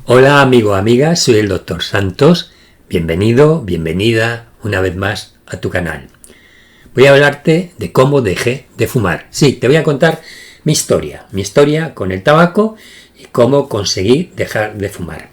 Hola amigo, amiga, soy el Dr. Santos. Bienvenido, bienvenida una vez más a tu canal. Voy a hablarte de cómo dejé de fumar. Sí, te voy a contar mi historia con el tabaco y cómo conseguí dejar de fumar.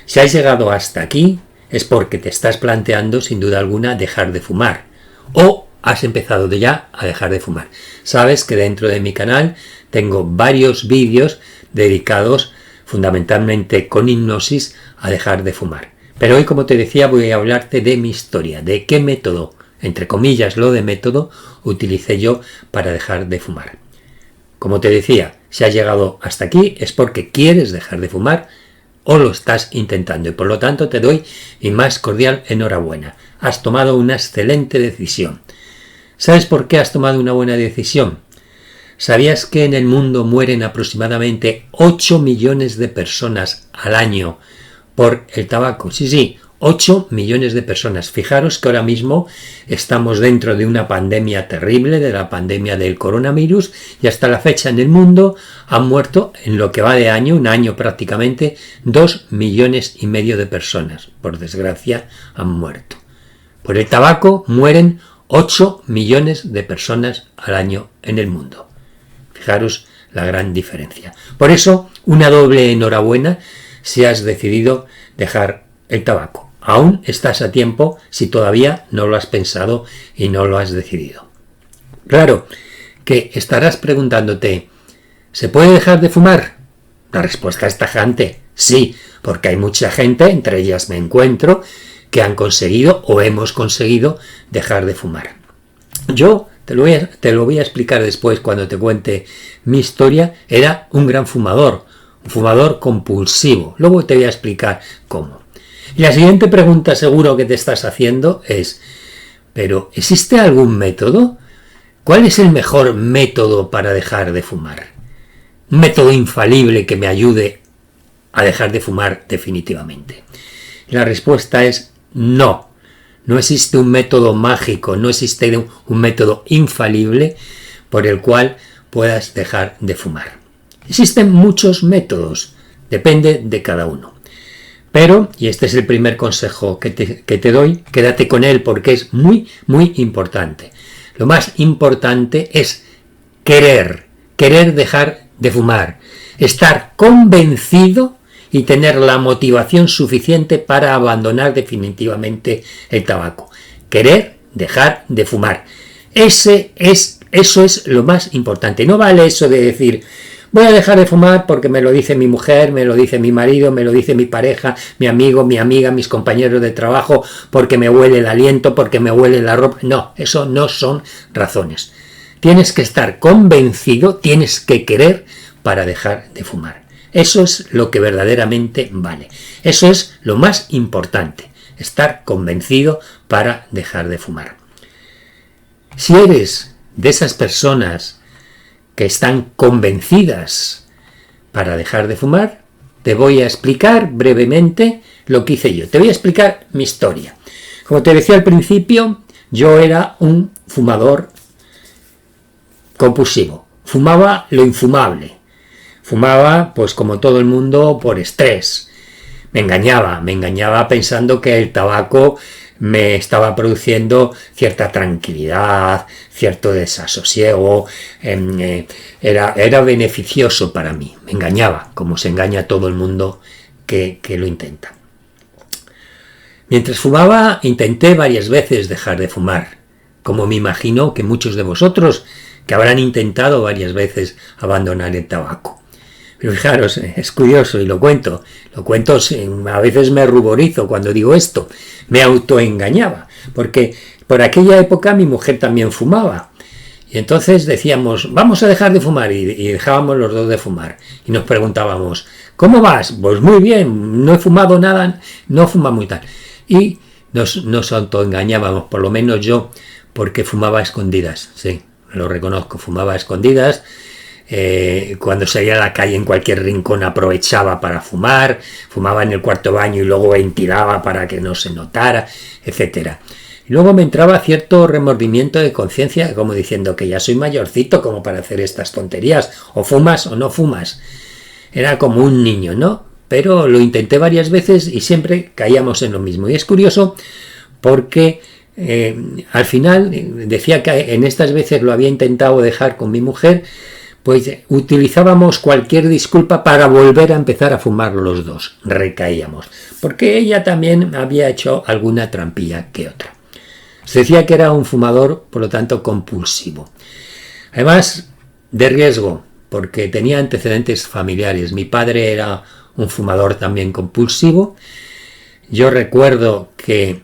Si has llegado hasta aquí es porque te estás planteando sin duda alguna dejar de fumar o has empezado ya a dejar de fumar. Sabes que dentro de mi canal tengo varios vídeos dedicados fundamentalmente con hipnosis a dejar de fumar. Pero hoy, como te decía, voy a hablarte de mi historia, de qué método, entre comillas lo de método, utilicé yo para dejar de fumar. Como te decía, si has llegado hasta aquí es porque quieres dejar de fumar o lo estás intentando y por lo tanto te doy mi más cordial enhorabuena. Has tomado una excelente decisión. ¿Sabes por qué has tomado una buena decisión? ¿Sabías que en el mundo mueren aproximadamente 8 millones de personas al año por el tabaco? Sí, 8 millones de personas. Fijaros que ahora mismo estamos dentro de una pandemia terrible, de la pandemia del coronavirus, y hasta la fecha en el mundo han muerto, en lo que va de año, un año prácticamente, 2,5 millones de personas. Por desgracia, han muerto. Por el tabaco mueren 8 millones de personas al año en el mundo. Fijaros la gran diferencia. Por eso, una doble enhorabuena si has decidido dejar el tabaco. Aún estás a tiempo si todavía no lo has pensado y no lo has decidido. Claro que estarás preguntándote, ¿se puede dejar de fumar? La respuesta es tajante, sí, porque hay mucha gente, entre ellas me encuentro, que han conseguido o hemos conseguido dejar de fumar. Yo te lo voy a explicar después cuando te cuente mi historia. Era un gran fumador, un fumador compulsivo. Luego te voy a explicar cómo. Y la siguiente pregunta seguro que te estás haciendo es, ¿pero existe algún método? ¿Cuál es el mejor método para dejar de fumar? Un método infalible que me ayude a dejar de fumar definitivamente. La respuesta es no. No existe un método mágico, no existe un método infalible por el cual puedas dejar de fumar. Existen muchos métodos, depende de cada uno. Pero, y este es el primer consejo que te doy, quédate con él porque es muy, muy importante. Lo más importante es querer dejar de fumar, estar convencido y tener la motivación suficiente para abandonar definitivamente el tabaco. Querer dejar de fumar. Eso es lo más importante. No vale eso de decir, voy a dejar de fumar porque me lo dice mi mujer, me lo dice mi marido, me lo dice mi pareja, mi amigo, mi amiga, mis compañeros de trabajo, porque me huele el aliento, porque me huele la ropa. No, eso no son razones. Tienes que estar convencido, tienes que querer para dejar de fumar. Eso es lo que verdaderamente vale. Eso es lo más importante, estar convencido para dejar de fumar. Si eres de esas personas que están convencidas para dejar de fumar, te voy a explicar brevemente lo que hice yo. Te voy a explicar mi historia. Como te decía al principio, yo era un fumador compulsivo. Fumaba lo infumable. Fumaba, pues como todo el mundo, por estrés. Me engañaba pensando que el tabaco me estaba produciendo cierta tranquilidad, cierto desasosiego, era beneficioso para mí. Me engañaba, como se engaña todo el mundo que lo intenta. Mientras fumaba, intenté varias veces dejar de fumar, como me imagino que muchos de vosotros que habrán intentado varias veces abandonar el tabaco. Pero fijaros, es curioso y lo cuento, a veces me ruborizo cuando digo esto, me autoengañaba, porque por aquella época mi mujer también fumaba, y entonces decíamos, vamos a dejar de fumar, y dejábamos los dos de fumar, y nos preguntábamos, ¿cómo vas? Pues muy bien, no he fumado nada, no fumamos y tal, y nos autoengañábamos, por lo menos yo, porque fumaba a escondidas, sí, lo reconozco, fumaba a escondidas. Cuando salía a la calle en cualquier rincón aprovechaba para fumar, fumaba en el cuarto baño y luego ventilaba para que no se notara, etcétera. Y luego me entraba cierto remordimiento de conciencia, como diciendo que ya soy mayorcito como para hacer estas tonterías, o fumas o no fumas. Era como un niño, ¿no? pero lo intenté varias veces y siempre caíamos en lo mismo. Y es curioso porque al final decía que en estas veces lo había intentado dejar con mi mujer, pues utilizábamos cualquier disculpa para volver a empezar a fumar los dos, recaíamos, porque ella también había hecho alguna trampilla que otra. Se decía que era un fumador, por lo tanto, compulsivo. Además, de riesgo, porque tenía antecedentes familiares. Mi padre era un fumador también compulsivo. Yo recuerdo que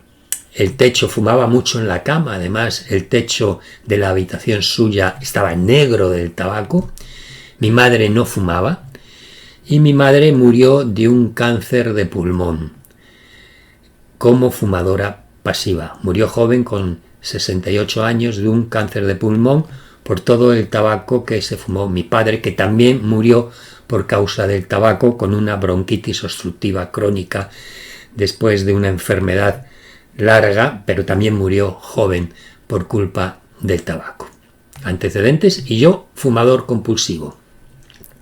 el techo fumaba mucho en la cama, además el techo de la habitación suya estaba negro del tabaco. Mi madre no fumaba y mi madre murió de un cáncer de pulmón como fumadora pasiva. Murió joven con 68 años de un cáncer de pulmón por todo el tabaco que se fumó. Mi padre, que también murió por causa del tabaco con una bronquitis obstructiva crónica después de una enfermedad larga, pero también murió joven por culpa del tabaco. Antecedentes, y yo fumador compulsivo.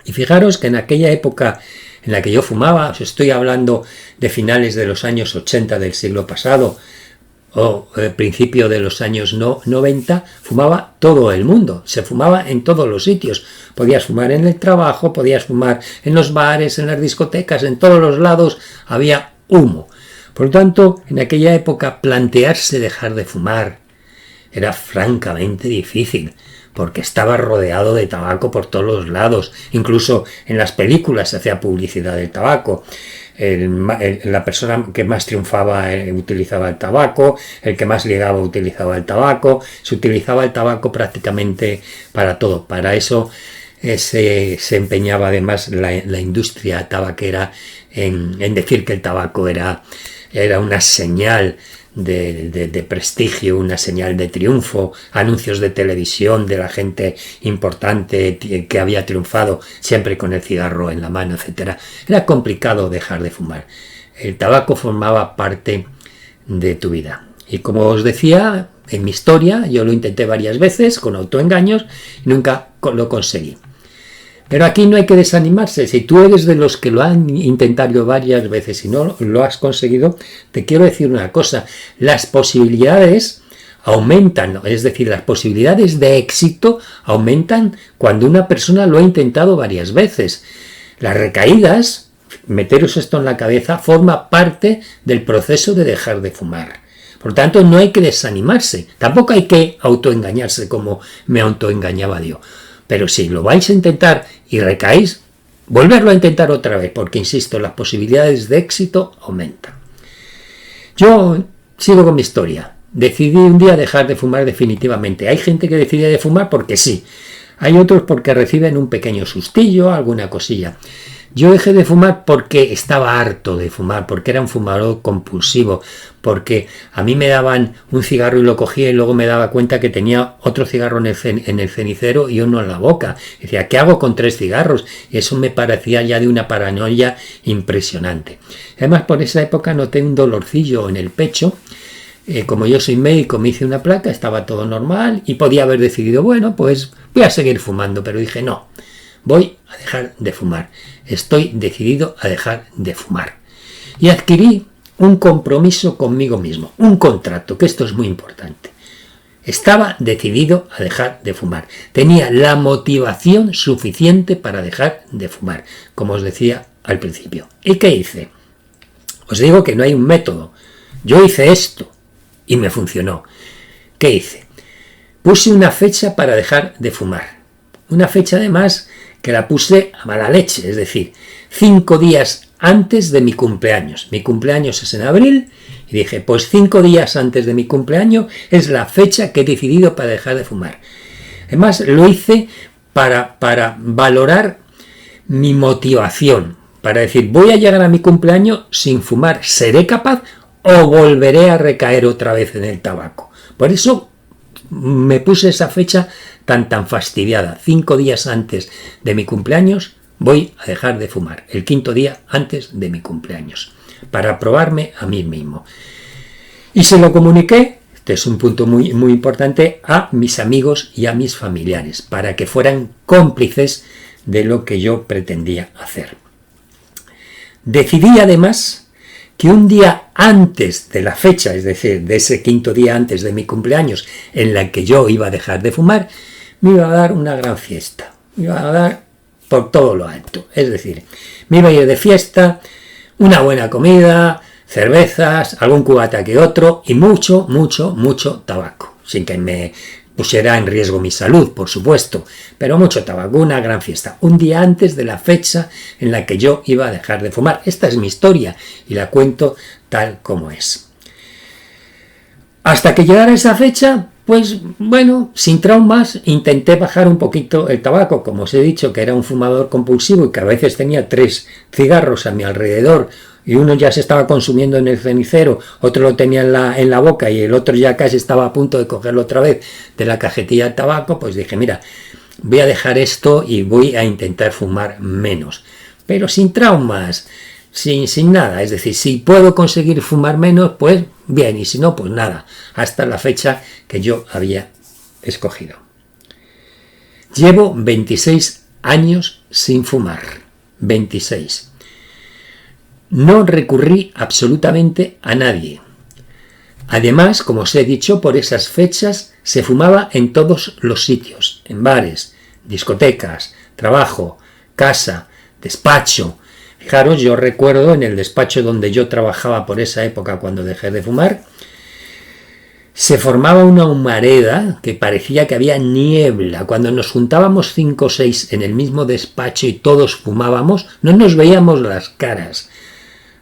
Y fijaros que en aquella época en la que yo fumaba, os estoy hablando de finales de los años 80 del siglo pasado o principio de los años 90, fumaba todo el mundo, se fumaba en todos los sitios. Podías fumar en el trabajo, podías fumar en los bares, en las discotecas, en todos los lados había humo. Por lo tanto, en aquella época plantearse dejar de fumar era francamente difícil, porque estaba rodeado de tabaco por todos los lados. Incluso en las películas se hacía publicidad del tabaco. La persona que más triunfaba utilizaba el tabaco, el que más ligaba utilizaba el tabaco, se utilizaba el tabaco prácticamente para todo. Para eso se empeñaba además la industria tabaquera en decir que el tabaco era una señal de prestigio, una señal de triunfo, anuncios de televisión de la gente importante que había triunfado siempre con el cigarro en la mano, etc. Era complicado dejar de fumar. El tabaco formaba parte de tu vida. Y como os decía, en mi historia yo lo intenté varias veces con autoengaños y nunca lo conseguí. Pero aquí no hay que desanimarse. Si tú eres de los que lo han intentado varias veces y no lo has conseguido, te quiero decir una cosa. Las posibilidades aumentan, es decir, las posibilidades de éxito aumentan cuando una persona lo ha intentado varias veces. Las recaídas, meteros esto en la cabeza, forma parte del proceso de dejar de fumar. Por lo tanto, no hay que desanimarse. Tampoco hay que autoengañarse como me autoengañaba yo. Pero si lo vais a intentar y recaéis, volverlo a intentar otra vez, porque, insisto, las posibilidades de éxito aumentan. Yo sigo con mi historia. Decidí un día dejar de fumar definitivamente. Hay gente que decide de fumar porque sí. Hay otros porque reciben un pequeño sustillo, alguna cosilla. Yo dejé de fumar porque estaba harto de fumar, porque era un fumador compulsivo, porque a mí me daban un cigarro y lo cogía y luego me daba cuenta que tenía otro cigarro en el cenicero y uno en la boca. Decía, ¿qué hago con 3 cigarros? Y eso me parecía ya de una paranoia impresionante. Además, por esa época noté un dolorcillo en el pecho. Como yo soy médico, me hice una placa, estaba todo normal y podía haber decidido, bueno, pues voy a seguir fumando, pero dije, no. Voy a dejar de fumar. Estoy decidido a dejar de fumar. Y adquirí un compromiso conmigo mismo, un contrato, que esto es muy importante. Estaba decidido a dejar de fumar. Tenía la motivación suficiente para dejar de fumar, como os decía al principio. ¿Y qué hice? Os digo que no hay un método. Yo hice esto y me funcionó. ¿Qué hice? Puse una fecha para dejar de fumar. Una fecha además que la puse a mala leche, es decir, 5 días antes de mi cumpleaños. Mi cumpleaños es en abril y dije, pues 5 días antes de mi cumpleaños es la fecha que he decidido para dejar de fumar. Además, lo hice para valorar mi motivación, para decir, voy a llegar a mi cumpleaños sin fumar, ¿seré capaz o volveré a recaer otra vez en el tabaco? Por eso me puse esa fecha tan fastidiada. 5 días antes de mi cumpleaños voy a dejar de fumar. El 5.º día antes de mi cumpleaños. Para probarme a mí mismo. Y se lo comuniqué, este es un punto muy importante, a mis amigos y a mis familiares, para que fueran cómplices de lo que yo pretendía hacer. Decidí además que un día antes de la fecha, es decir, de ese quinto día antes de mi cumpleaños, en la que yo iba a dejar de fumar, me iba a dar una gran fiesta. Me iba a dar por todo lo alto. Es decir, me iba a ir de fiesta, una buena comida, cervezas, algún cubata que otro y mucho, mucho, mucho tabaco. Sin que me pusiera en riesgo mi salud, por supuesto, pero mucho tabaco, una gran fiesta. Un día antes de la fecha en la que yo iba a dejar de fumar. Esta es mi historia y la cuento tal como es. Hasta que llegara esa fecha, pues bueno, sin traumas, intenté bajar un poquito el tabaco. Como os he dicho, que era un fumador compulsivo y que a veces tenía 3 cigarros a mi alrededor y uno ya se estaba consumiendo en el cenicero, otro lo tenía en la boca y el otro ya casi estaba a punto de cogerlo otra vez de la cajetilla de tabaco, pues dije, mira, voy a dejar esto y voy a intentar fumar menos, pero sin traumas, sin nada. Es decir, si puedo conseguir fumar menos, pues bien, y si no, pues nada, hasta la fecha que yo había escogido. Llevo 26 años sin fumar, 26. No recurrí absolutamente a nadie. Además, como os he dicho, por esas fechas se fumaba en todos los sitios, en bares, discotecas, trabajo, casa, despacho. Fijaros, yo recuerdo en el despacho donde yo trabajaba por esa época cuando dejé de fumar, se formaba una humareda que parecía que había niebla. Cuando nos juntábamos 5 o 6 en el mismo despacho y todos fumábamos, no nos veíamos las caras.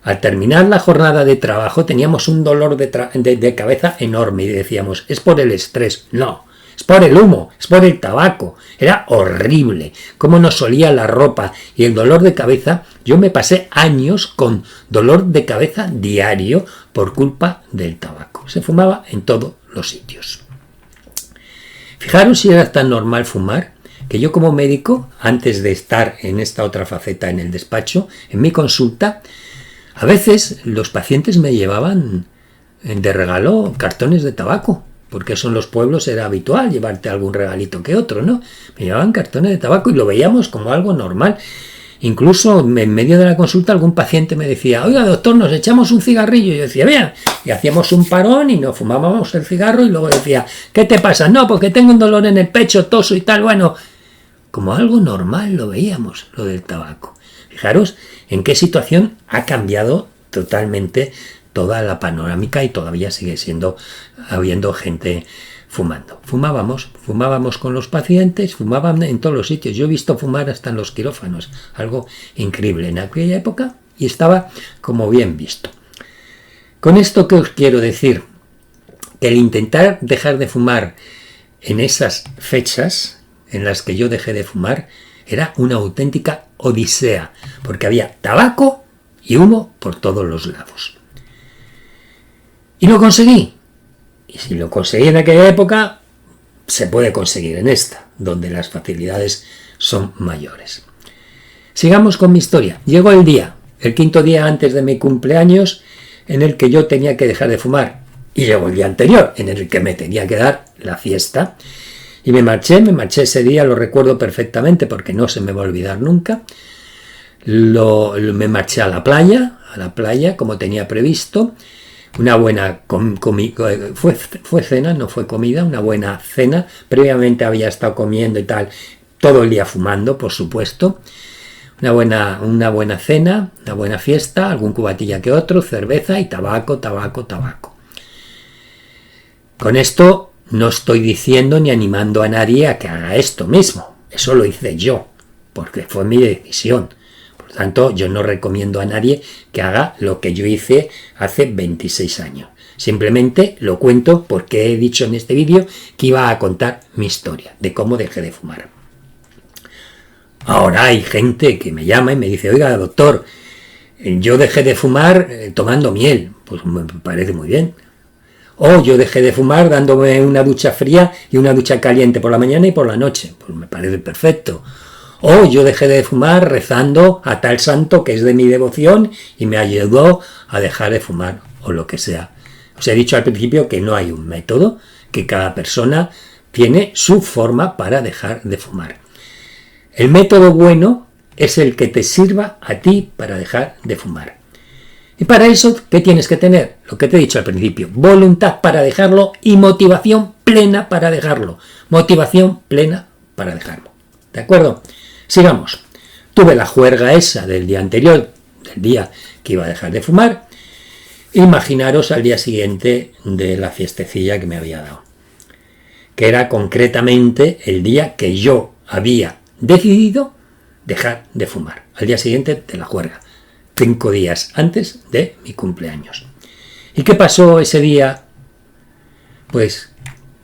Al terminar la jornada de trabajo teníamos un dolor de cabeza enorme y decíamos, es por el estrés. No, es por el humo, es por el tabaco. Era horrible cómo nos olía la ropa y el dolor de cabeza. Yo me pasé años con dolor de cabeza diario por culpa del tabaco. Se fumaba en todos los sitios. Fijaros si era tan normal fumar que yo como médico, antes de estar en esta otra faceta en el despacho, en mi consulta, a veces los pacientes me llevaban de regalo cartones de tabaco, porque eso en los pueblos era habitual, llevarte algún regalito que otro, ¿no? Me llevaban cartones de tabaco y lo veíamos como algo normal. Incluso en medio de la consulta algún paciente me decía, oiga doctor, nos echamos un cigarrillo. Y yo decía, vean, y hacíamos un parón y nos fumábamos el cigarro y luego decía, ¿qué te pasa? No, porque tengo un dolor en el pecho, toso y tal. Bueno, como algo normal lo veíamos, lo del tabaco. Fijaros en qué situación ha cambiado totalmente toda la panorámica y todavía sigue habiendo gente fumando. Fumábamos con los pacientes, fumaban en todos los sitios. Yo he visto fumar hasta en los quirófanos, algo increíble en aquella época y estaba como bien visto. Con esto, ¿qué os quiero decir? Que el intentar dejar de fumar en esas fechas en las que yo dejé de fumar era una auténtica odisea, porque había tabaco y humo por todos los lados. Y lo conseguí. Y si lo conseguí en aquella época, se puede conseguir en esta, donde las facilidades son mayores. Sigamos con mi historia. Llegó el día, el quinto día antes de mi cumpleaños, en el que yo tenía que dejar de fumar. Y llegó el día anterior, en el que me tenía que dar la fiesta. Y me marché ese día, lo recuerdo perfectamente porque no se me va a olvidar nunca. Me marché a la playa como tenía previsto. Una buena fue cena, no fue comida, una buena cena. Previamente había estado comiendo y tal, todo el día fumando, por supuesto. Una buena cena, una buena fiesta, algún cubatilla que otro, cerveza y tabaco. Con esto no estoy diciendo ni animando a nadie a que haga esto mismo. Eso lo hice yo, porque fue mi decisión. Por tanto, yo no recomiendo a nadie que haga lo que yo hice hace 26 años. Simplemente lo cuento porque he dicho en este vídeo que iba a contar mi historia de cómo dejé de fumar. Ahora hay gente que me llama y me dice, oiga, doctor, yo dejé de fumar tomando miel. Pues me parece muy bien. O yo dejé de fumar dándome una ducha fría y una ducha caliente por la mañana y por la noche. Pues me parece perfecto. O yo dejé de fumar rezando a tal santo que es de mi devoción y me ayudó a dejar de fumar o lo que sea. Os he dicho al principio que no hay un método, que cada persona tiene su forma para dejar de fumar. El método bueno es el que te sirva a ti para dejar de fumar. Y para eso, ¿qué tienes que tener? Lo que te he dicho al principio, voluntad para dejarlo y motivación plena para dejarlo. Motivación plena para dejarlo. ¿De acuerdo? Sigamos. Tuve la juerga esa del día anterior, del día que iba a dejar de fumar. Imaginaros al día siguiente de la fiestecilla que me había dado, que era concretamente el día que yo había decidido dejar de fumar, al día siguiente de la juerga, 5 días antes de mi cumpleaños. ¿Y qué pasó ese día? Pues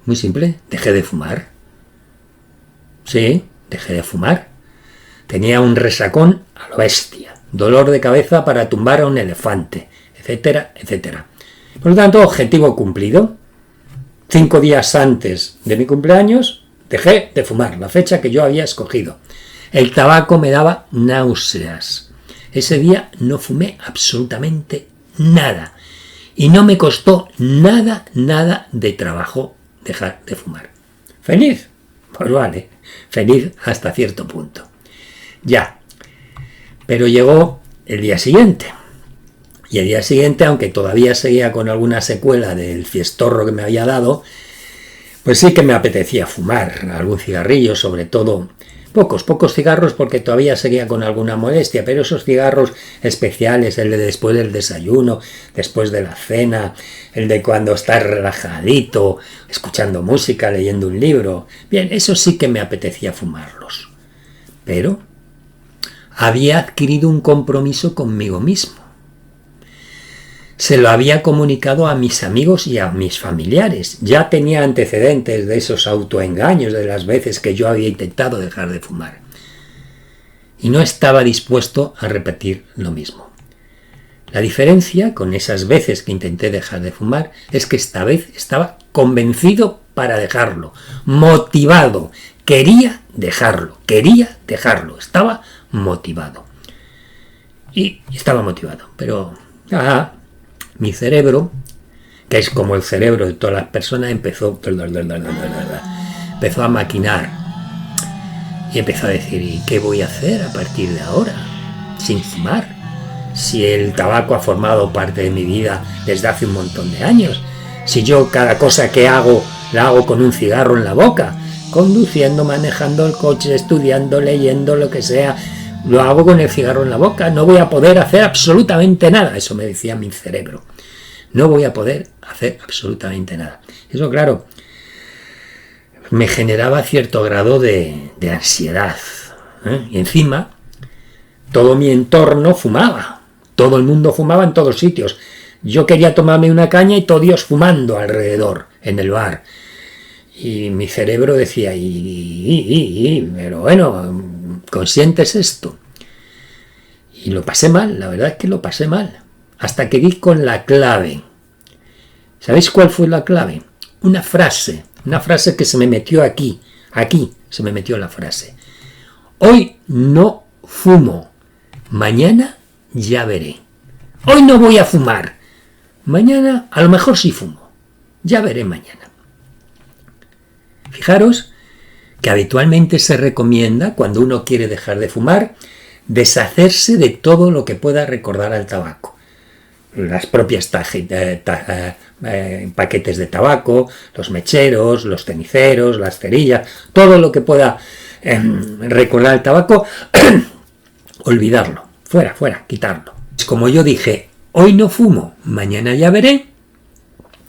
muy simple, dejé de fumar. Sí, dejé de fumar. Tenía un resacón a lo bestia, dolor de cabeza para tumbar a un elefante, etcétera, etcétera. Por lo tanto, objetivo cumplido. 5 días antes de mi cumpleaños dejé de fumar, la fecha que yo había escogido. El tabaco me daba náuseas. Ese día no fumé absolutamente nada. Y no me costó nada de trabajo dejar de fumar. ¿Feliz? Pues vale, feliz hasta cierto punto. Ya. Pero llegó el día siguiente. Y el día siguiente, aunque todavía seguía con alguna secuela del fiestorro que me había dado, pues sí que me apetecía fumar algún cigarrillo, sobre todo pocos cigarros, porque todavía seguía con alguna molestia, pero esos cigarros especiales, el de después del desayuno, después de la cena, el de cuando estás relajadito, escuchando música, leyendo un libro, bien, eso sí que me apetecía fumarlos. Pero había adquirido un compromiso conmigo mismo. Se lo había comunicado a mis amigos y a mis familiares. Ya tenía antecedentes de esos autoengaños, de las veces que yo había intentado dejar de fumar. Y no estaba dispuesto a repetir lo mismo. La diferencia con esas veces que intenté dejar de fumar es que esta vez estaba convencido para dejarlo, motivado, quería dejarlo, estaba motivado. Y estaba motivado, pero mi cerebro, que es como el cerebro de todas las personas, empezó a maquinar y empezó a decir, ¿y qué voy a hacer a partir de ahora sin fumar? Si el tabaco ha formado parte de mi vida desde hace un montón de años, si yo cada cosa que hago la hago con un cigarro en la boca, conduciendo, manejando el coche, estudiando, leyendo, lo que sea, lo hago con el cigarro en la boca, no voy a poder hacer absolutamente nada. Eso me decía mi cerebro. No voy a poder hacer absolutamente nada. Eso, claro, me generaba cierto grado de ansiedad. Y encima, todo mi entorno fumaba. Todo el mundo fumaba en todos sitios. Yo quería tomarme una caña y todo Dios fumando alrededor, en el bar. Y mi cerebro decía, pero bueno, ¿consientes esto? Y lo pasé mal, la verdad es que lo pasé mal. Hasta que di con la clave. ¿Sabéis cuál fue la clave? Una frase que se me metió aquí se me metió la frase. Hoy no fumo, mañana ya veré. Hoy no voy a fumar, mañana a lo mejor sí fumo, ya veré mañana. Fijaros que habitualmente se recomienda, cuando uno quiere dejar de fumar, deshacerse de todo lo que pueda recordar al tabaco. Las propias paquetes de tabaco, los mecheros, los ceniceros, las cerillas, todo lo que pueda recordar al tabaco, olvidarlo, fuera, quitarlo. Como yo dije, hoy no fumo, mañana ya veré,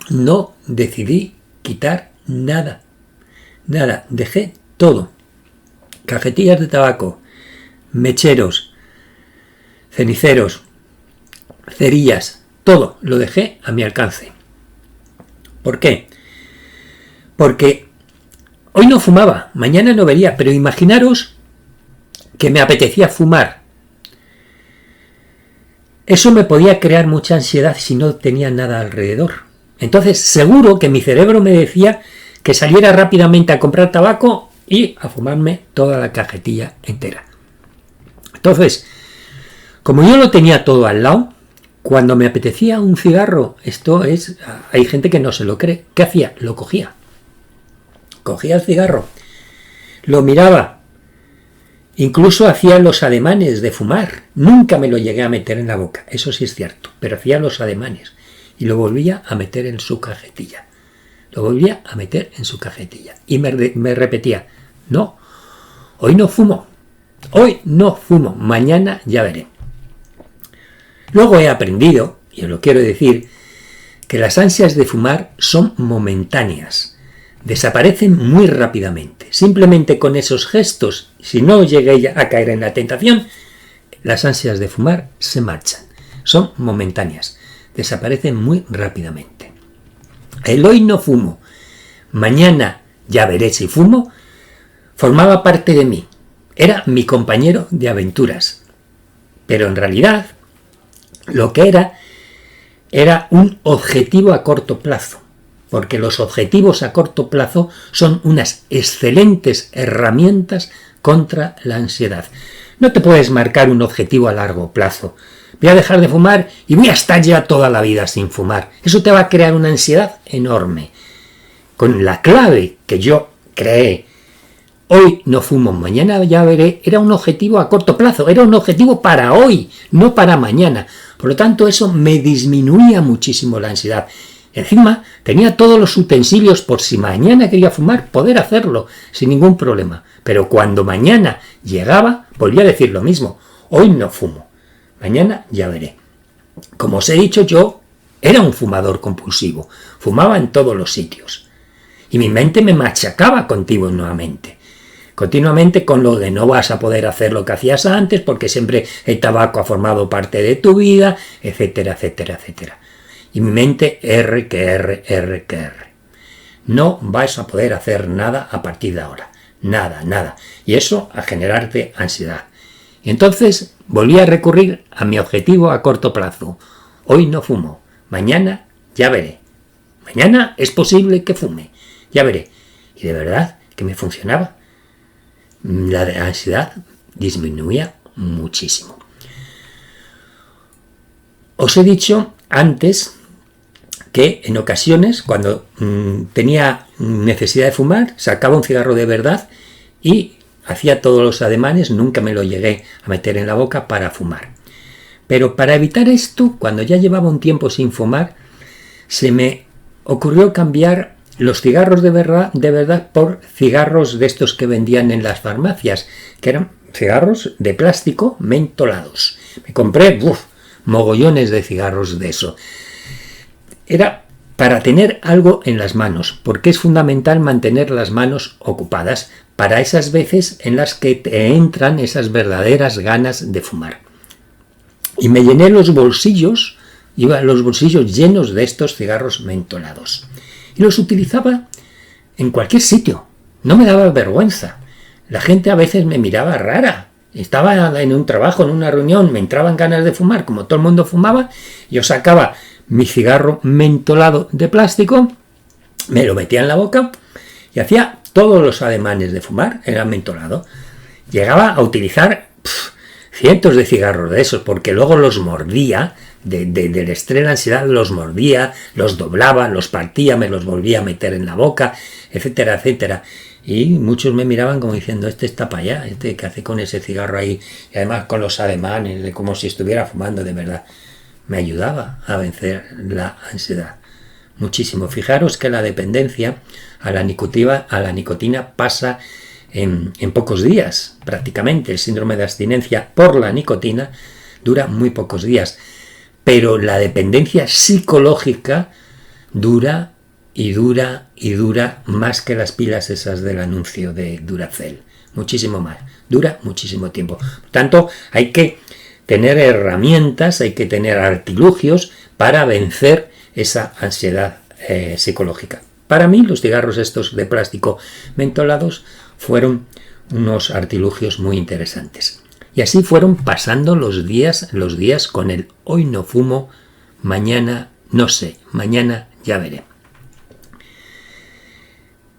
no decidí quitar nada, dejé todo. Cajetillas de tabaco, mecheros, ceniceros, cerillas, todo lo dejé a mi alcance. ¿Por qué? Porque hoy no fumaba, mañana no vería, pero imaginaros que me apetecía fumar. Eso me podía crear mucha ansiedad si no tenía nada alrededor. Entonces seguro que mi cerebro me decía que saliera rápidamente a comprar tabaco y a fumarme toda la cajetilla entera. Entonces, como yo lo tenía todo al lado, cuando me apetecía un cigarro, hay gente que no se lo cree, ¿qué hacía? Lo cogía el cigarro, lo miraba Incluso hacía los ademanes de fumar. Nunca me lo llegué a meter en la boca, eso sí es cierto, pero hacía los ademanes y lo volvía a meter en su cajetilla. Lo volvía a meter en su cajetilla y me repetía, no, hoy no fumo, mañana ya veré. Luego he aprendido, y os lo quiero decir, que las ansias de fumar son momentáneas, desaparecen muy rápidamente. Simplemente con esos gestos, si no llegué a caer en la tentación, las ansias de fumar se marchan, son momentáneas, desaparecen muy rápidamente. El hoy no fumo, mañana ya veré si fumo, formaba parte de mí, era mi compañero de aventuras, pero en realidad lo que era un objetivo a corto plazo, porque los objetivos a corto plazo son unas excelentes herramientas contra la ansiedad. No te puedes marcar un objetivo a largo plazo. Voy a dejar de fumar y voy a estar ya toda la vida sin fumar. Eso te va a crear una ansiedad enorme. Con la clave que yo creé, hoy no fumo, mañana ya veré, era un objetivo a corto plazo, era un objetivo para hoy, no para mañana. Por lo tanto, eso me disminuía muchísimo la ansiedad. Encima, tenía todos los utensilios por si mañana quería fumar, poder hacerlo sin ningún problema. Pero cuando mañana llegaba, volvía a decir lo mismo. Hoy no fumo, mañana ya veré. Como os he dicho, yo era un fumador compulsivo. Fumaba en todos los sitios. Y mi mente me machacaba continuamente con lo de no vas a poder hacer lo que hacías antes porque siempre el tabaco ha formado parte de tu vida, etcétera, etcétera, etcétera. Y mi mente R. No vais a poder hacer nada a partir de ahora. Nada. Y eso a generarte ansiedad. Y entonces volví a recurrir a mi objetivo a corto plazo. Hoy no fumo. Mañana ya veré. Mañana es posible que fume. Ya veré. Y de verdad que me funcionaba. La ansiedad disminuía muchísimo. Os he dicho antes que en ocasiones, cuando tenía necesidad de fumar, sacaba un cigarro de verdad y hacía todos los ademanes, nunca me lo llegué a meter en la boca para fumar. Pero para evitar esto, cuando ya llevaba un tiempo sin fumar, se me ocurrió cambiar los cigarros de verdad por cigarros de estos que vendían en las farmacias, que eran cigarros de plástico mentolados. Me compré mogollones de cigarros de eso. Era para tener algo en las manos, porque es fundamental mantener las manos ocupadas para esas veces en las que te entran esas verdaderas ganas de fumar. Y me llené los bolsillos, iba los bolsillos llenos de estos cigarros mentolados. Y los utilizaba en cualquier sitio, no me daba vergüenza. La gente a veces me miraba rara. Estaba en un trabajo, en una reunión, me entraban ganas de fumar, como todo el mundo fumaba, yo sacaba mi cigarro mentolado de plástico, me lo metía en la boca y hacía todos los ademanes de fumar, era mentolado. Llegaba a utilizar cientos de cigarros de esos, porque luego los mordía, del estrés, la ansiedad, los mordía, los doblaba, los partía, me los volvía a meter en la boca, etcétera, etcétera. Y muchos me miraban como diciendo, este está para allá, este que hace con ese cigarro ahí, y además con los ademanes, como si estuviera fumando de verdad. Me ayudaba a vencer la ansiedad muchísimo. Fijaros que la dependencia a la nicotina pasa en pocos días, prácticamente. El síndrome de abstinencia por la nicotina dura muy pocos días, pero la dependencia psicológica dura más que las pilas esas del anuncio de Duracell, muchísimo más, dura muchísimo tiempo. Por tanto, hay que tener herramientas, hay que tener artilugios para vencer esa ansiedad psicológica. Para mí, los cigarros estos de plástico mentolados fueron unos artilugios muy interesantes. Y así fueron pasando los días con el hoy no fumo, mañana no sé, mañana ya veré.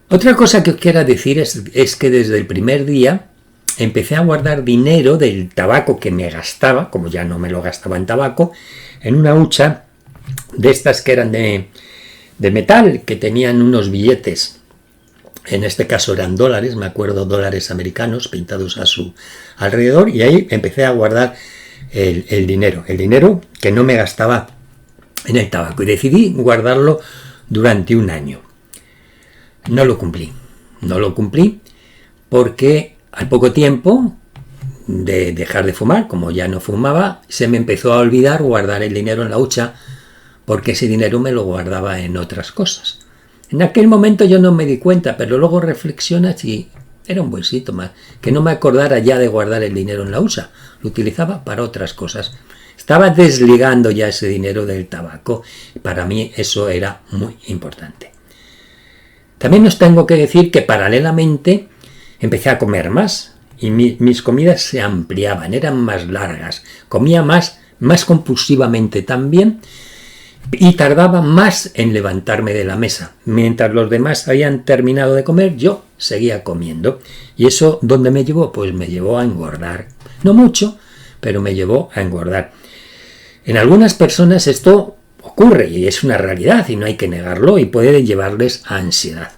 Otra cosa que os quiero decir es que desde el primer día empecé a guardar dinero del tabaco que me gastaba, como ya no me lo gastaba en tabaco, en una hucha de estas que eran de metal, que tenían unos billetes En este caso eran dólares, me acuerdo, dólares americanos pintados a su alrededor, y ahí empecé a guardar el dinero que no me gastaba en el tabaco, y decidí guardarlo durante un año. No lo cumplí porque al poco tiempo de dejar de fumar, como ya no fumaba, se me empezó a olvidar guardar el dinero en la hucha, porque ese dinero me lo guardaba en otras cosas. En aquel momento yo no me di cuenta, pero luego reflexionas y era un buen síntoma, que no me acordara ya de guardar el dinero en la hucha, lo utilizaba para otras cosas. Estaba desligando ya ese dinero del tabaco, y para mí eso era muy importante. También os tengo que decir que paralelamente empecé a comer más, y mis comidas se ampliaban, eran más largas, comía más compulsivamente también, y tardaba más en levantarme de la mesa. Mientras los demás habían terminado de comer, yo seguía comiendo. ¿Y eso dónde me llevó? Pues me llevó a engordar. No mucho, pero me llevó a engordar. En algunas personas esto ocurre y es una realidad y no hay que negarlo, y puede llevarles a ansiedad.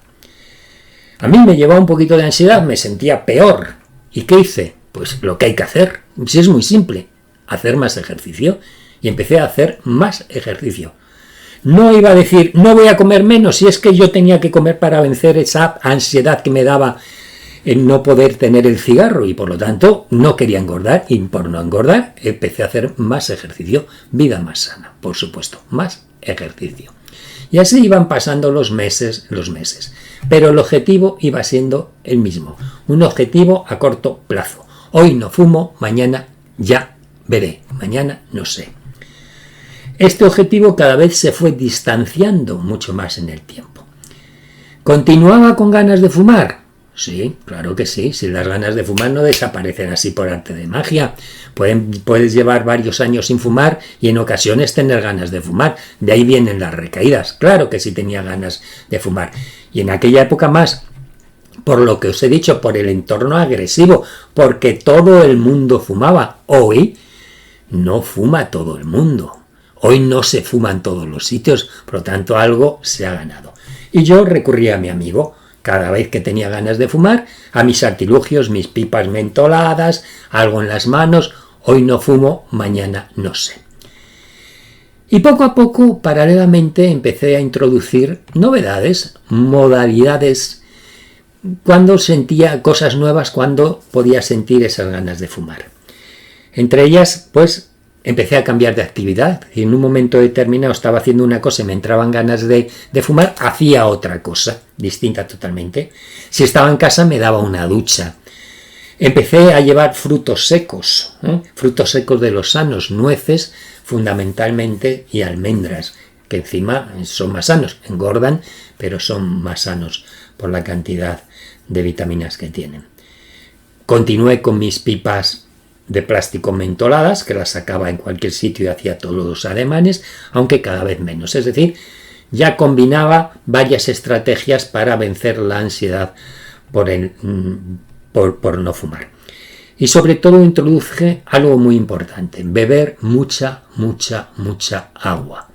A mí me llevó un poquito de ansiedad, me sentía peor. ¿Y qué hice? Pues lo que hay que hacer. Si es muy simple, hacer más ejercicio. Y empecé a hacer más ejercicio. No iba a decir, no voy a comer menos, si es que yo tenía que comer para vencer esa ansiedad que me daba en no poder tener el cigarro, y por lo tanto no quería engordar, y por no engordar empecé a hacer más ejercicio. Vida más sana, por supuesto, más ejercicio. Y así iban pasando los meses, pero el objetivo iba siendo el mismo, un objetivo a corto plazo. Hoy no fumo, mañana ya veré, mañana no sé. Este objetivo cada vez se fue distanciando mucho más en el tiempo. ¿Continuaba con ganas de fumar? Sí, claro que sí. Si las ganas de fumar no desaparecen así por arte de magia. Puedes llevar varios años sin fumar y en ocasiones tener ganas de fumar. De ahí vienen las recaídas. Claro que sí tenía ganas de fumar. Y en aquella época más, por lo que os he dicho, por el entorno agresivo, porque todo el mundo fumaba. Hoy no fuma todo el mundo. Hoy no se fuma en todos los sitios, por lo tanto algo se ha ganado. Y yo recurría a mi amigo, cada vez que tenía ganas de fumar, a mis artilugios, mis pipas mentoladas, algo en las manos. Hoy no fumo, mañana no sé. Y poco a poco, paralelamente, empecé a introducir novedades, modalidades, cuando sentía cosas nuevas, cuando podía sentir esas ganas de fumar. Entre ellas, pues, empecé a cambiar de actividad, y en un momento determinado estaba haciendo una cosa y me entraban ganas de fumar, hacía otra cosa, distinta totalmente. Si estaba en casa me daba una ducha. Empecé a llevar frutos secos de los sanos, nueces fundamentalmente y almendras, que encima son más sanos, engordan, pero son más sanos por la cantidad de vitaminas que tienen. Continué con mis pipas de plástico mentoladas, que las sacaba en cualquier sitio y hacía todos los ademanes, aunque cada vez menos. Es decir, ya combinaba varias estrategias para vencer la ansiedad por no fumar. Y sobre todo introduje algo muy importante: beber mucha agua.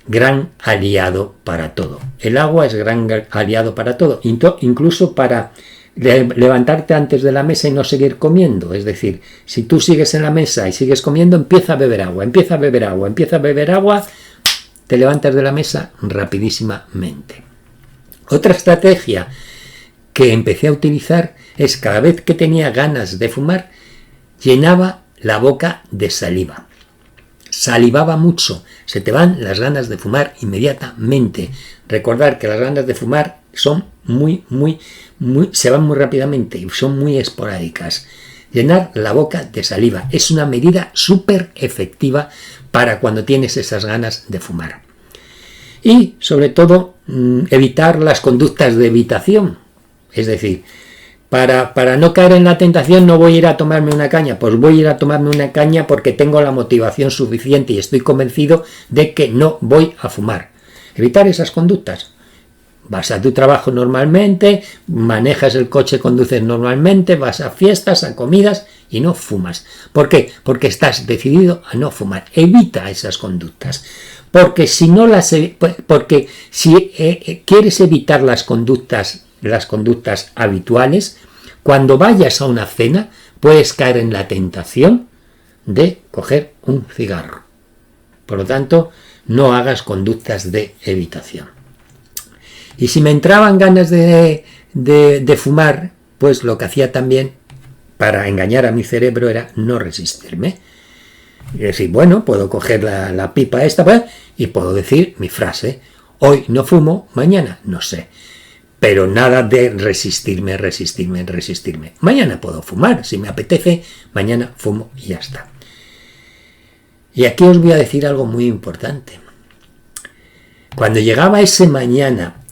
Gran aliado para todo. El agua es gran aliado para todo, incluso para levantarte antes de la mesa y no seguir comiendo. Es decir, si tú sigues en la mesa y sigues comiendo, empieza a beber agua, te levantas de la mesa rapidísimamente. Otra estrategia que empecé a utilizar es, cada vez que tenía ganas de fumar, llenaba la boca de saliva. Salivaba mucho, se te van las ganas de fumar inmediatamente. Recordar que las ganas de fumar son se van muy rápidamente y son muy esporádicas. Llenar la boca de saliva es una medida súper efectiva para cuando tienes esas ganas de fumar. Y sobre todo evitar las conductas de evitación. Es decir, para no caer en la tentación, no voy a ir a tomarme una caña, pues voy a ir a tomarme una caña porque tengo la motivación suficiente y estoy convencido de que no voy a fumar. Evitar esas conductas. Vas a tu trabajo normalmente, manejas el coche, conduces normalmente, vas a fiestas, a comidas y no fumas. ¿Por qué? Porque estás decidido a no fumar. Evita esas conductas. Porque si quieres evitar las conductas las conductas habituales, cuando vayas a una cena puedes caer en la tentación de coger un cigarro. Por lo tanto, no hagas conductas de evitación. Y si me entraban ganas de fumar, pues lo que hacía también para engañar a mi cerebro era no resistirme. Y decir, bueno, puedo coger la pipa esta y puedo decir mi frase: hoy no fumo, mañana no sé. Pero nada de resistirme. Mañana puedo fumar, si me apetece, mañana fumo y ya está. Y aquí os voy a decir algo muy importante. Cuando llegaba ese mañana,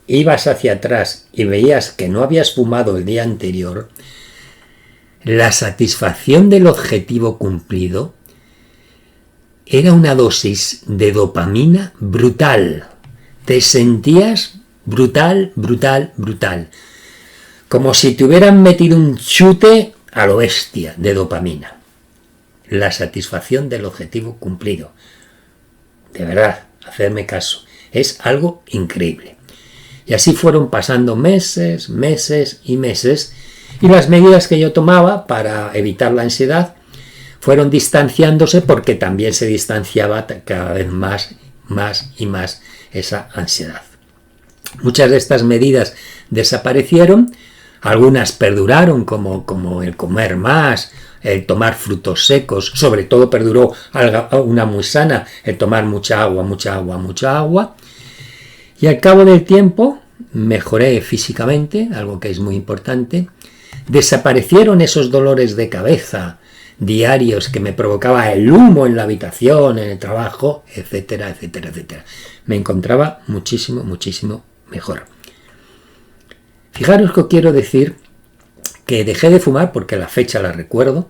ibas hacia atrás y veías que no habías fumado el día anterior, la satisfacción del objetivo cumplido era una dosis de dopamina brutal. Te sentías brutal. Como si te hubieran metido un chute a lo bestia de dopamina. La satisfacción del objetivo cumplido. De verdad, hacerme caso. Es algo increíble. Y así fueron pasando meses y meses. Y las medidas que yo tomaba para evitar la ansiedad fueron distanciándose, porque también se distanciaba cada vez más esa ansiedad. Muchas de estas medidas desaparecieron, algunas perduraron, como el comer más, el tomar frutos secos, sobre todo perduró una muy sana, el tomar mucha agua. Y al cabo del tiempo mejoré físicamente, algo que es muy importante. Desaparecieron esos dolores de cabeza diarios que me provocaba el humo en la habitación, en el trabajo, etcétera. Me encontraba muchísimo mejor. Fijaros que quiero decir que dejé de fumar, porque la fecha la recuerdo,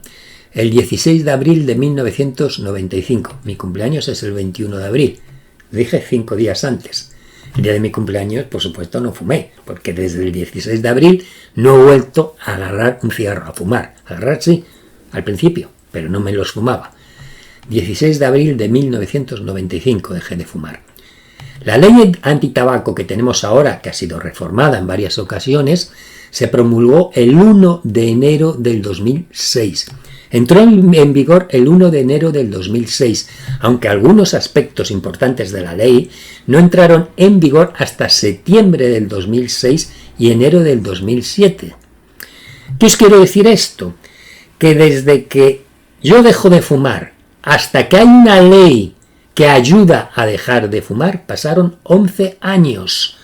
el 16 de abril de 1995. Mi cumpleaños es el 21 de abril. Lo dije 5 días antes. El día de mi cumpleaños, por supuesto, no fumé, porque desde el 16 de abril no he vuelto a agarrar un cigarro, a fumar. Agarrar sí, al principio, pero no me los fumaba. 16 de abril de 1995 dejé de fumar. La ley antitabaco que tenemos ahora, que ha sido reformada en varias ocasiones, se promulgó el 1 de enero del 2006. Entró en vigor el 1 de enero del 2006, aunque algunos aspectos importantes de la ley no entraron en vigor hasta septiembre del 2006 y enero del 2007. ¿Qué os quiero decir esto? Que desde que yo dejo de fumar hasta que hay una ley que ayuda a dejar de fumar, pasaron 11 años.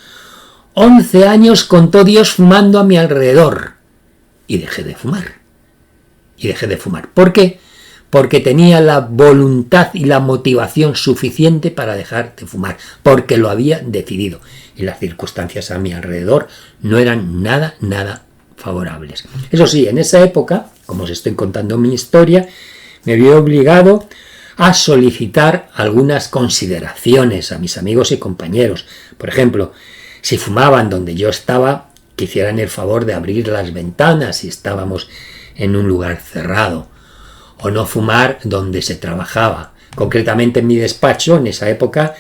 11 años contó Dios fumando a mi alrededor. Y dejé de fumar. ¿Por qué? Porque tenía la voluntad y la motivación suficiente para dejar de fumar. Porque lo había decidido. Y las circunstancias a mi alrededor no eran nada favorables. Eso sí, en esa época, como os estoy contando mi historia, me vi obligado a solicitar algunas consideraciones a mis amigos y compañeros. Por ejemplo, si fumaban donde yo estaba, que hicieran el favor de abrir las ventanas si estábamos en un lugar cerrado, o no fumar donde se trabajaba. Concretamente en mi despacho, en esa época,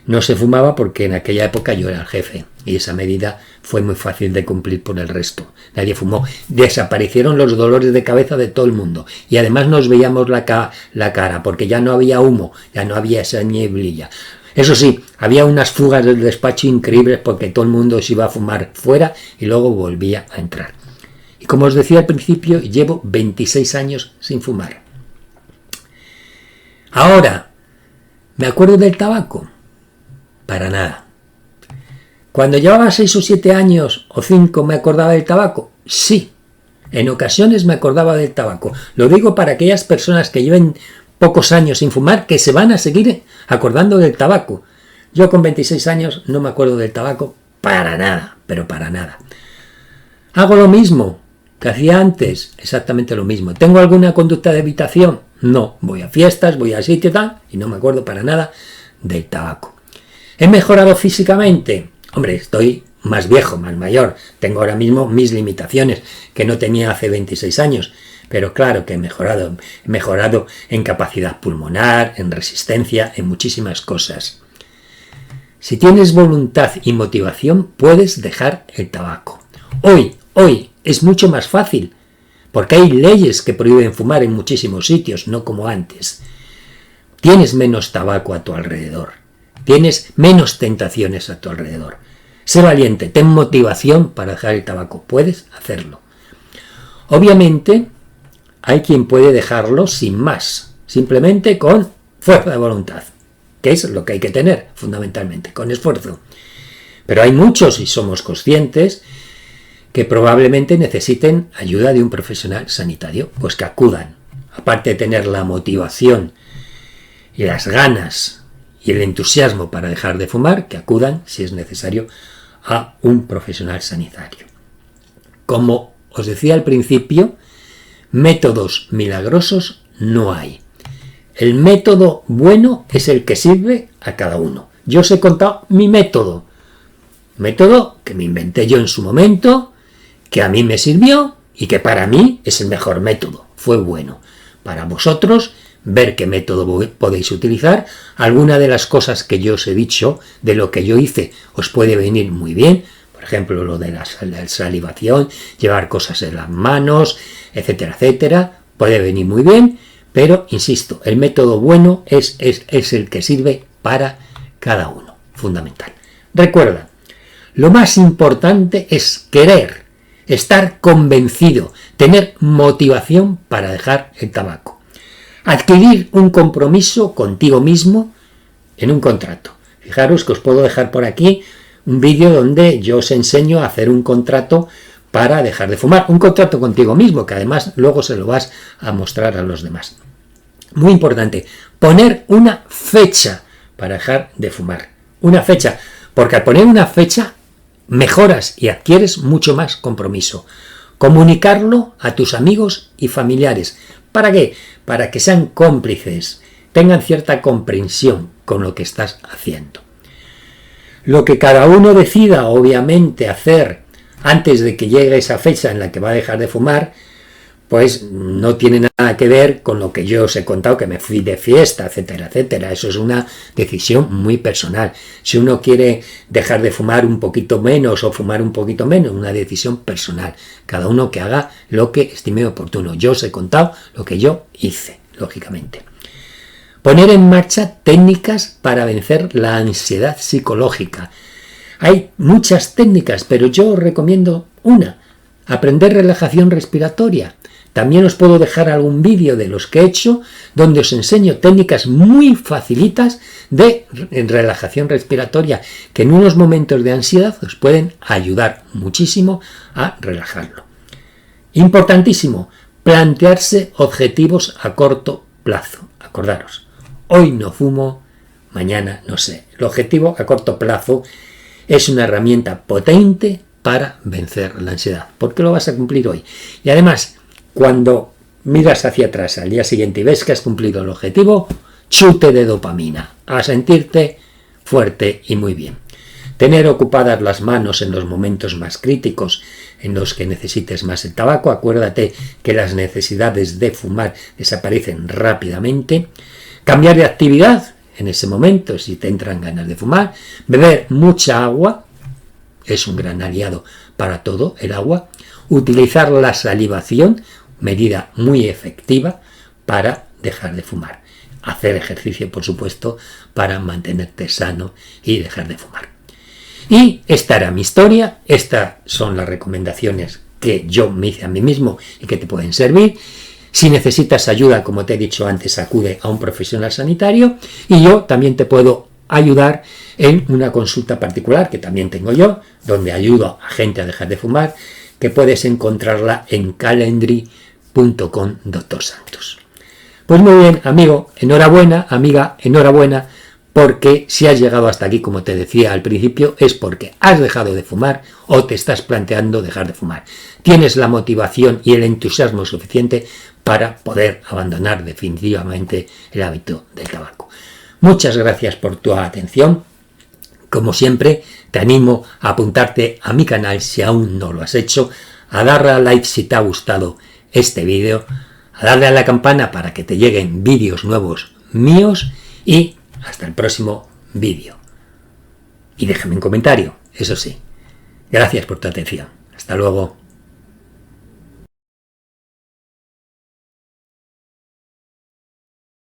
no se fumaba porque en aquella época yo era el jefe y esa medida fue muy fácil de cumplir por el resto. Nadie fumó. Desaparecieron los dolores de cabeza de todo el mundo y además nos veíamos la cara porque ya no había humo, ya no había esa nieblilla. Eso sí, había unas fugas del despacho increíbles porque todo el mundo se iba a fumar fuera y luego volvía a entrar. Y como os decía al principio, llevo 26 años sin fumar. Ahora, ¿me acuerdo del tabaco? Para nada. Cuando llevaba 6 o 7 años o 5 me acordaba del tabaco, sí. En ocasiones me acordaba del tabaco. Lo digo para aquellas personas que lleven pocos años sin fumar, que se van a seguir acordando del tabaco. Yo con 26 años no me acuerdo del tabaco para nada, pero para nada. Hago lo mismo que hacía antes, exactamente lo mismo. ¿Tengo alguna conducta de evitación? No. Voy a fiestas, voy a sitio tal, y no me acuerdo para nada del tabaco. ¿He mejorado físicamente? Hombre, estoy más viejo, más mayor. Tengo ahora mismo mis limitaciones que no tenía hace 26 años. Pero claro que he mejorado en capacidad pulmonar, en resistencia, en muchísimas cosas. Si tienes voluntad y motivación, puedes dejar el tabaco. Hoy es mucho más fácil, porque hay leyes que prohíben fumar en muchísimos sitios, no como antes. Tienes menos tabaco a tu alrededor, tienes menos tentaciones a tu alrededor. Sé valiente, ten motivación para dejar el tabaco, puedes hacerlo. Obviamente, hay quien puede dejarlo sin más, simplemente con fuerza de voluntad, que es lo que hay que tener, fundamentalmente, con esfuerzo. Pero hay muchos, y somos conscientes, que probablemente necesiten ayuda de un profesional sanitario, pues que acudan. Aparte de tener la motivación y las ganas y el entusiasmo para dejar de fumar, que acudan, si es necesario, a un profesional sanitario. Como os decía al principio, métodos milagrosos no hay. El método bueno es el que sirve a cada uno. Yo os he contado mi método que me inventé yo en su momento, que a mí me sirvió y que para mí es el mejor método, fue bueno. Para vosotros, ver qué método podéis utilizar. Alguna de las cosas que yo os he dicho, de lo que yo hice, os puede venir muy bien. Por ejemplo, lo de la salivación, llevar cosas en las manos, etcétera, etcétera. Puede venir muy bien, pero, insisto, el método bueno es el que sirve para cada uno, fundamental. Recuerda, lo más importante es querer, estar convencido, tener motivación para dejar el tabaco. Adquirir un compromiso contigo mismo en un contrato. Fijaros que os puedo dejar por aquí un vídeo donde yo os enseño a hacer un contrato para dejar de fumar. Un contrato contigo mismo, que además luego se lo vas a mostrar a los demás. Muy importante, poner una fecha para dejar de fumar. Una fecha, porque al poner una fecha mejoras y adquieres mucho más compromiso. Comunicarlo a tus amigos y familiares. ¿Para qué? Para que sean cómplices, tengan cierta comprensión con lo que estás haciendo. Lo que cada uno decida, obviamente, hacer antes de que llegue esa fecha en la que va a dejar de fumar, pues no tiene nada que ver con lo que yo os he contado, que me fui de fiesta, etcétera, etcétera. Eso es una decisión muy personal. Si uno quiere dejar de fumar un poquito menos o fumar un poquito menos, una decisión personal. Cada uno que haga lo que estime oportuno. Yo os he contado lo que yo hice, lógicamente. Poner en marcha técnicas para vencer la ansiedad psicológica. Hay muchas técnicas, pero yo os recomiendo una. Aprender relajación respiratoria. También os puedo dejar algún vídeo de los que he hecho donde os enseño técnicas muy facilitas de relajación respiratoria que en unos momentos de ansiedad os pueden ayudar muchísimo a relajarlo. Importantísimo, plantearse objetivos a corto plazo. Acordaros, hoy no fumo, mañana no sé. El objetivo a corto plazo es una herramienta potente para vencer la ansiedad, porque lo vas a cumplir hoy. Y además, cuando miras hacia atrás al día siguiente y ves que has cumplido el objetivo, chute de dopamina, a sentirte fuerte y muy bien. Tener ocupadas las manos en los momentos más críticos en los que necesites más el tabaco. Acuérdate que las necesidades de fumar desaparecen rápidamente. Cambiar de actividad en ese momento si te entran ganas de fumar. Beber mucha agua. Es un gran aliado para todo el agua. Utilizar la salivación, medida muy efectiva para dejar de fumar. Hacer ejercicio, por supuesto, para mantenerte sano y dejar de fumar. Y esta era mi historia, estas son las recomendaciones que yo me hice a mí mismo y que te pueden servir. Si necesitas ayuda, como te he dicho antes, acude a un profesional sanitario y yo también te puedo ayudar en una consulta particular que también tengo yo, donde ayudo a gente a dejar de fumar, que puedes encontrarla en calendly.com, Dr. Santos. Pues muy bien, amigo, enhorabuena, amiga, enhorabuena, porque si has llegado hasta aquí, como te decía al principio, es porque has dejado de fumar o te estás planteando dejar de fumar. Tienes la motivación y el entusiasmo suficiente para poder abandonar definitivamente el hábito del tabaco. Muchas gracias por tu atención. Como siempre, te animo a apuntarte a mi canal si aún no lo has hecho, a darle a like si te ha gustado este vídeo, a darle a la campana para que te lleguen vídeos nuevos míos y hasta el próximo vídeo. Y déjame un comentario, eso sí. Gracias por tu atención. Hasta luego.